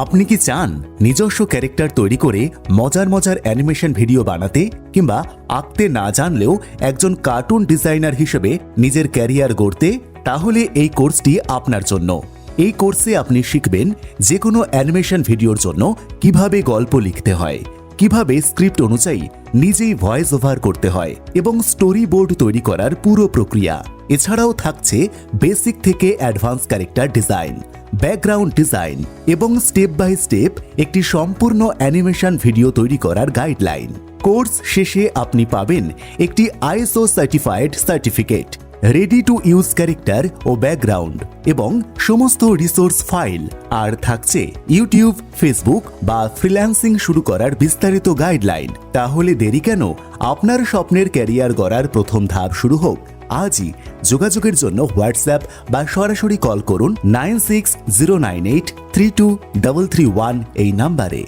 আপনি কি চান নিজস্ব ক্যারেক্টার তৈরি করে মজার মজার অ্যানিমেশন ভিডিও বানাতে, কিংবা আঁকতে না জানলেও একজন কার্টুন ডিজাইনার হিসেবে নিজের ক্যারিয়ার গড়তে? তাহলে এই কোর্সটি আপনার জন্য। এই কোর্সে আপনি শিখবেন যে কোনো অ্যানিমেশন ভিডিওর জন্য কিভাবে গল্প লিখতে হয়, কিভাবে স্ক্রিপ্ট অনুযায়ী নিজেই ভয়েস ওভার করতে হয় এবং স্টোরি বোর্ড তৈরি করার পুরো প্রক্রিয়া। এছাড়াও থাকছে বেসিক থেকে advance character design, background design এবং স্টেপ বাই স্টেপ একটি সম্পূর্ণ অ্যানিমেশন ভিডিও তৈরি করার গাইডলাইন। কোর্স শেষে আপনি পাবেন একটি ISO certified certificate, ready to use character ও ব্যাকগ্রাউন্ড এবং সমস্ত রিসোর্স ফাইল। আর থাকছে ইউটিউব, ফেসবুক বা ফ্রিল্যান্সিং শুরু করার বিস্তারিত গাইডলাইন। তাহলে দেরি কেন? আপনার স্বপ্নের ক্যারিয়ার গড়ার প্রথম ধাপ শুরু হোক আজই। যোগাযোগের জন্য হোয়াটসঅ্যাপ বা সরাসরি কল করুন 9609832331 এই নাম্বারে।